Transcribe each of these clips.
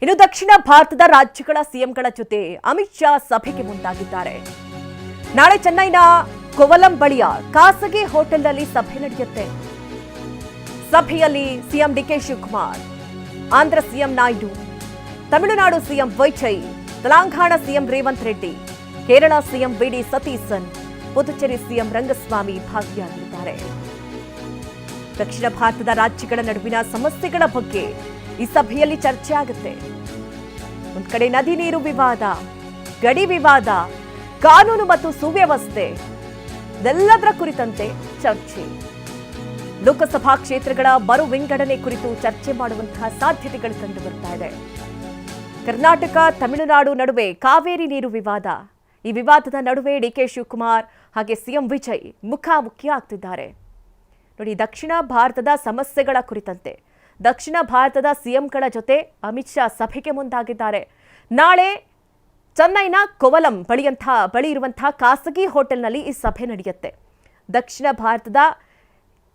ಇನ್ನು ದಕ್ಷಿಣ ಭಾರತದ ರಾಜ್ಯಗಳ ಸಿಎಂಗಳ ಜೊತೆ ಅಮಿತ್ ಶಾ ಸಭೆಗೆ ಮುಂದಾಗಿದ್ದಾರೆ. ನಾಳೆ ಚೆನ್ನೈನ ಕೋವಲಂ ಬಳಿಯ ಖಾಸಗಿ ಹೋಟೆಲ್ನಲ್ಲಿ ಸಭೆ ನಡೆಯುತ್ತೆ. ಸಭೆಯಲ್ಲಿ CM DK Shivakumar, Andhra CM Naidu, Tamil Nadu CM Vijay, Telangana CM Revanth Reddy, Kerala CM VD. Satheesan, Puducherry CM Rangaswamy ಭಾಗಿಯಾಗಲಿದ್ದಾರೆ. ದಕ್ಷಿಣ ಭಾರತದ ರಾಜ್ಯಗಳ ನಡುವಿನ ಸಮಸ್ಯೆಗಳ ಬಗ್ಗೆ ಈ ಸಭೆಯಲ್ಲಿ ಚರ್ಚೆ ಆಗುತ್ತೆ. ಒಂದ್ ಕಡೆ ನದಿ ನೀರು ವಿವಾದ, ಗಡಿ ವಿವಾದ, ಕಾನೂನು ಮತ್ತು ಸುವ್ಯವಸ್ಥೆ ಇದೆಲ್ಲದರ ಕುರಿತಂತೆ ಚರ್ಚೆ. ಲೋಕಸಭಾ ಕ್ಷೇತ್ರಗಳ ಮರು ವಿಂಗಡಣೆ ಕುರಿತು ಚರ್ಚೆ ಮಾಡುವಂತಹ ಸಾಧ್ಯತೆಗಳು ಕಂಡು ಬರ್ತಾ ಇದೆ. ಕರ್ನಾಟಕ ತಮಿಳುನಾಡು ನಡುವೆ ಕಾವೇರಿ ನೀರು ವಿವಾದ, ಈ ವಿವಾದದ ನಡುವೆ ಡಿಕೆ ಶಿವಕುಮಾರ್ ಹಾಗೆ ಸಿಎಂ ವಿಜಯ್ ಮುಖಾಮುಖಿ ಆಗ್ತಿದ್ದಾರೆ. ನೋಡಿ, ದಕ್ಷಿಣ ಭಾರತದ ಸಮಸ್ಯೆಗಳ ಕುರಿತಂತೆ ದಕ್ಷಿಣ ಭಾರತದ ಸಿಎಂಗಳ ಜೊತೆ ಅಮಿತ್ ಶಾ ಸಭೆಗೆ ಮುಂದಾಗಿದ್ದಾರೆ. ನಾಳೆ ಚೆನ್ನೈನ ಕೋವಲಂ ಬಳಿ ಇರುವಂತಹ ಖಾಸಗಿ ಹೋಟೆಲ್ನಲ್ಲಿ ಈ ಸಭೆ ನಡೆಯುತ್ತೆ. ದಕ್ಷಿಣ ಭಾರತದ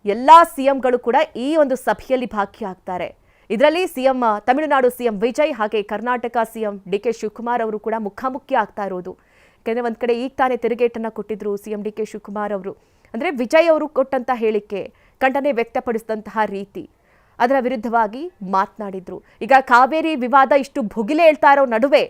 ಎಲ್ಲಾ ಸಿಎಂಗಳು ಕೂಡ ಈ ಒಂದು ಸಭೆಯಲ್ಲಿ ಭಾಗಿಯಾಗ್ತಾರೆ. ಇದರಲ್ಲಿ ಸಿಎಂ ತಮಿಳುನಾಡು ಸಿಎಂ ವಿಜಯ್ ಹಾಗೆ ಕರ್ನಾಟಕ ಸಿಎಂ ಡಿಕೆ ಶಿವಕುಮಾರ್ ಅವರು ಕೂಡ ಮುಖಾಮುಖಿ ಆಗ್ತಾ ಇರೋದು. ಯಾಕಂದ್ರೆ ಒಂದ್ ಕಡೆ ಈಗ ತಾನೇ ತಿರುಗೇಟನ್ನ ಕೊಟ್ಟಿದ್ರು ಸಿಎಂ ಡಿಕೆ ಶಿವಕುಮಾರ್ ಅವರು. ಅಂದ್ರೆ ವಿಜಯ್ ಅವರು ಕೊಟ್ಟಂತ ಹೇಳಿಕೆ, ಖಂಡನೆ ವ್ಯಕ್ತಪಡಿಸಿದಂತಹ ರೀತಿ, ಅದರ ವಿರುದ್ಧವಾಗಿ ಮಾತನಾಡಿದ್ರು. ಈಗ ಕಾವೇರಿ ವಿವಾದ ಇಷ್ಟು ಭುಗಿಲೆ ಹೇಳ್ತಾ ಇರೋ ನಡುವೆ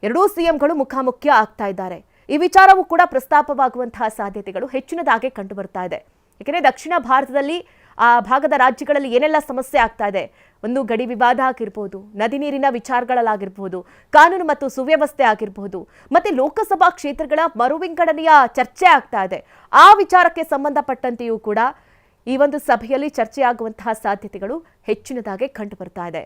ಎರಡೂ ಸಿಎಂಗಳು ಮುಖಾಮುಖಿ ಆಗ್ತಾ ಇದ್ದಾರೆ. ಈ ವಿಚಾರವೂ ಕೂಡ ಪ್ರಸ್ತಾಪವಾಗುವಂತಹ ಸಾಧ್ಯತೆಗಳು ಹೆಚ್ಚಿನದಾಗಿ ಕಂಡು ಬರ್ತಾ ಇದೆ. ಯಾಕೆಂದರೆ ದಕ್ಷಿಣ ಭಾರತದಲ್ಲಿ ಆ ಭಾಗದ ರಾಜ್ಯಗಳಲ್ಲಿ ಏನೆಲ್ಲ ಸಮಸ್ಯೆ ಆಗ್ತಾ ಇದೆ, ಒಂದು ಗಡಿ ವಿವಾದ ಆಗಿರ್ಬೋದು, ನದಿ ನೀರಿನ ವಿಚಾರಗಳಾಗಿರ್ಬೋದು, ಕಾನೂನು ಮತ್ತು ಸುವ್ಯವಸ್ಥೆ ಆಗಿರ್ಬೋದು, ಮತ್ತೆ ಲೋಕಸಭಾ ಕ್ಷೇತ್ರಗಳ ಮರುವಿಂಗಡಣೆಯ ಚರ್ಚೆ ಆಗ್ತಾ ಇದೆ. ಆ ವಿಚಾರಕ್ಕೆ ಸಂಬಂಧಪಟ್ಟಂತೆಯೂ ಕೂಡ ಈ ಒಂದು ಸಭೆಯಲ್ಲಿ ಚರ್ಚೆಯಾಗುವಂತಹ ಸಾಧ್ಯತೆಗಳು ಹೆಚ್ಚಿನದಾಗಿ ಕಂಡು ಬರ್ತಾ ಇದೆ.